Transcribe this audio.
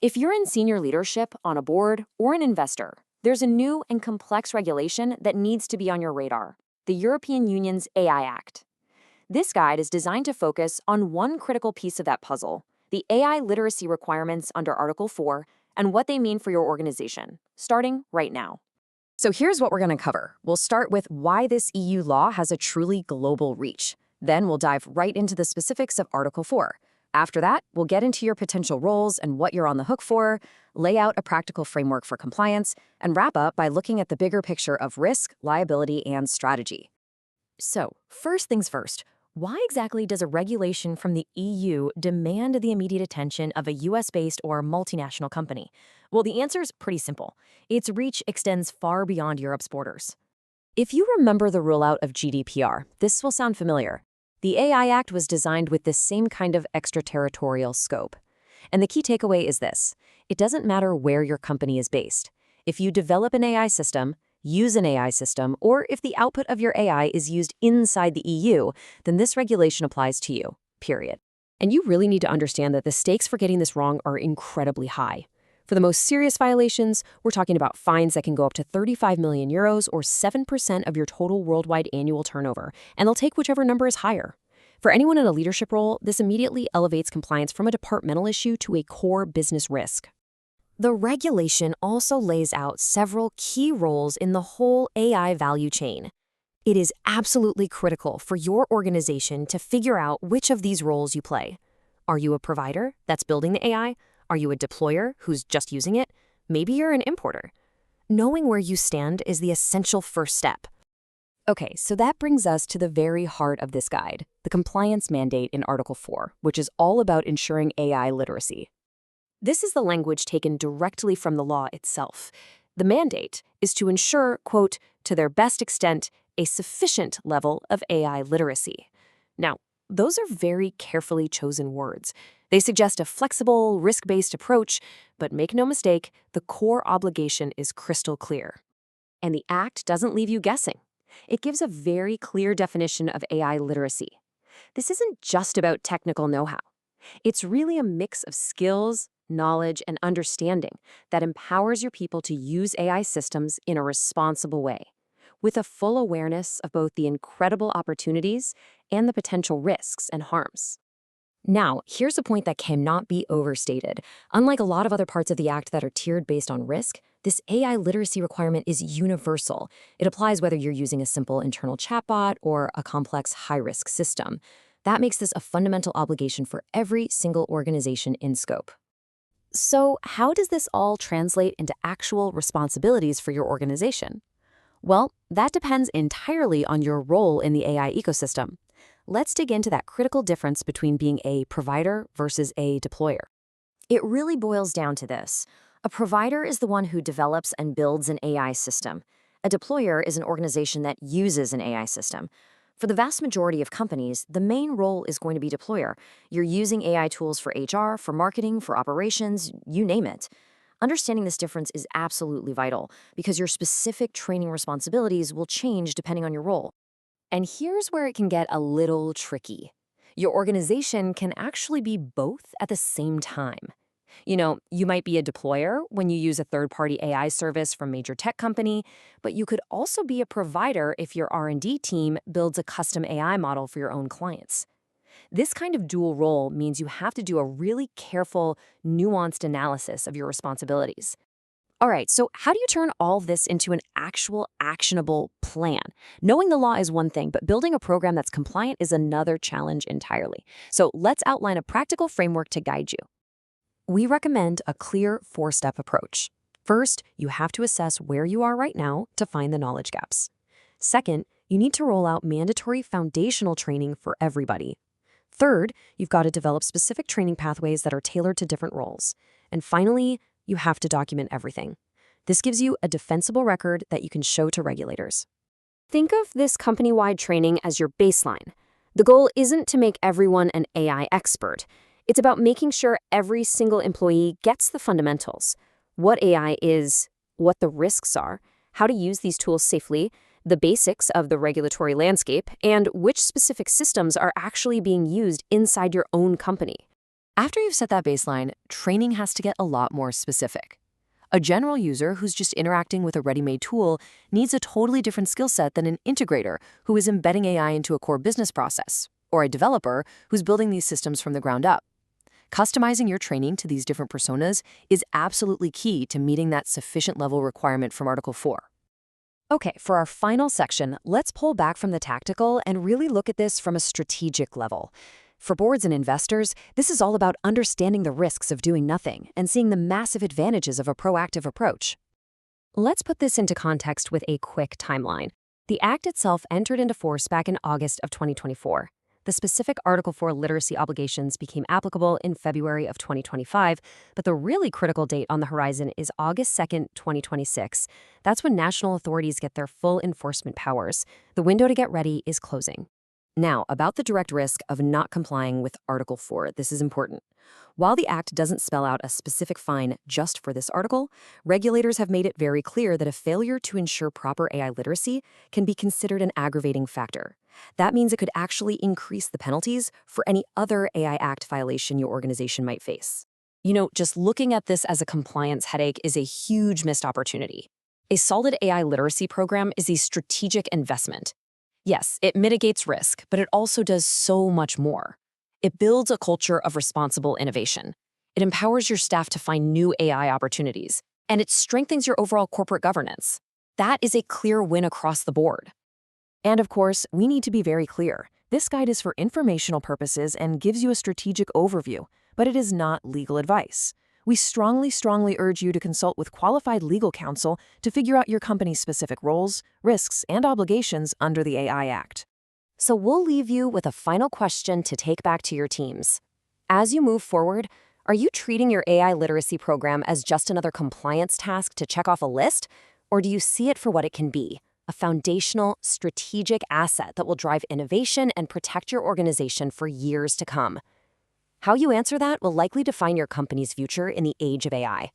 If you're in senior leadership, on a board, or an investor, there's a new and complex regulation that needs to be on your radar: the European Union's AI Act. This guide is designed to focus on one critical piece of that puzzle: the AI literacy requirements under Article 4 and what they mean for your organization, starting right now. So here's what we're going to cover. We'll start with why this EU law has a truly global reach. Then we'll dive right into the specifics of Article 4. After that, we'll get into your potential roles and what you're on the hook for, lay out a practical framework for compliance, and wrap up by looking at the bigger picture of risk, liability, and strategy. So, first things first, why exactly does a regulation from the EU demand the immediate attention of a US-based or multinational company? Well, the answer is pretty simple. Its reach extends far beyond Europe's borders. If you remember the rollout of GDPR, this will sound familiar. The AI Act was designed with this same kind of extraterritorial scope. And the key takeaway is this: it doesn't matter where your company is based. If you develop an AI system, use an AI system, or if the output of your AI is used inside the EU, then this regulation applies to you, period. And you really need to understand that the stakes for getting this wrong are incredibly high. For the most serious violations, we're talking about fines that can go up to 35 million euros or 7% of your total worldwide annual turnover, and they'll take whichever number is higher. For anyone in a leadership role, this immediately elevates compliance from a departmental issue to a core business risk. The regulation also lays out several key roles in the whole AI value chain. It is absolutely critical for your organization to figure out which of these roles you play. Are you a provider that's building the AI? Are you a deployer who's just using it? Maybe you're an importer. Knowing where you stand is the essential first step. Okay, so that brings us to the very heart of this guide, the compliance mandate in Article 4, which is all about ensuring AI literacy. This is the language taken directly from the law itself. The mandate is to ensure, quote, to their best extent, a sufficient level of AI literacy. Now, those are very carefully chosen words. They suggest a flexible, risk-based approach, but make no mistake, the core obligation is crystal clear. And the Act doesn't leave you guessing. It gives a very clear definition of AI literacy. This isn't just about technical know-how. It's really a mix of skills, knowledge, and understanding that empowers your people to use AI systems in a responsible way, with a full awareness of both the incredible opportunities and the potential risks and harms. Now, here's a point that cannot be overstated. Unlike a lot of other parts of the Act that are tiered based on risk, this AI literacy requirement is universal. It applies whether you're using a simple internal chatbot or a complex high-risk system. That makes this a fundamental obligation for every single organization in scope. So, how does this all translate into actual responsibilities for your organization? Well, that depends entirely on your role in the AI ecosystem. Let's dig into that critical difference between being a provider versus a deployer. It really boils down to this. A provider is the one who develops and builds an AI system. A deployer is an organization that uses an AI system. For the vast majority of companies, the main role is going to be deployer. You're using AI tools for HR, for marketing, for operations, you name it. Understanding this difference is absolutely vital because your specific training responsibilities will change depending on your role. And here's where it can get a little tricky. Your organization can actually be both at the same time. You might be a deployer when you use a third-party AI service from a major tech company, but you could also be a provider if your R&D team builds a custom AI model for your own clients. This kind of dual role means you have to do a really careful, nuanced analysis of your responsibilities. All right, so how do you turn all this into an actual actionable plan? Knowing the law is one thing, but building a program that's compliant is another challenge entirely. So let's outline a practical framework to guide you. We recommend a clear 4-step approach. First, you have to assess where you are right now to find the knowledge gaps. Second, you need to roll out mandatory foundational training for everybody. Third, you've got to develop specific training pathways that are tailored to different roles. And finally, you have to document everything. This gives you a defensible record that you can show to regulators. Think of this company-wide training as your baseline. The goal isn't to make everyone an AI expert. It's about making sure every single employee gets the fundamentals: what AI is, what the risks are, how to use these tools safely, the basics of the regulatory landscape, and which specific systems are actually being used inside your own company. After you've set that baseline, training has to get a lot more specific. A general user who's just interacting with a ready-made tool needs a totally different skill set than an integrator who is embedding AI into a core business process, or a developer who's building these systems from the ground up. Customizing your training to these different personas is absolutely key to meeting that sufficient level requirement from Article 4. Okay, for our final section, let's pull back from the tactical and really look at this from a strategic level. For boards and investors, this is all about understanding the risks of doing nothing and seeing the massive advantages of a proactive approach. Let's put this into context with a quick timeline. The Act itself entered into force back in August of 2024. The specific Article 4 literacy obligations became applicable in February of 2025, but the really critical date on the horizon is August 2nd, 2026. That's when national authorities get their full enforcement powers. The window to get ready is closing. Now, about the direct risk of not complying with Article 4, this is important. While the Act doesn't spell out a specific fine just for this article, regulators have made it very clear that a failure to ensure proper AI literacy can be considered an aggravating factor. That means it could actually increase the penalties for any other AI Act violation your organization might face. Just looking at this as a compliance headache is a huge missed opportunity. A solid AI literacy program is a strategic investment. Yes, it mitigates risk, but it also does so much more. It builds a culture of responsible innovation. It empowers your staff to find new AI opportunities, and it strengthens your overall corporate governance. That is a clear win across the board. And of course, we need to be very clear. This guide is for informational purposes and gives you a strategic overview, but it is not legal advice. We strongly urge you to consult with qualified legal counsel to figure out your company's specific roles, risks, and obligations under the AI Act. So we'll leave you with a final question to take back to your teams. As you move forward, are you treating your AI literacy program as just another compliance task to check off a list, or do you see it for what it can be? A foundational, strategic asset that will drive innovation and protect your organization for years to come. How you answer that will likely define your company's future in the age of AI.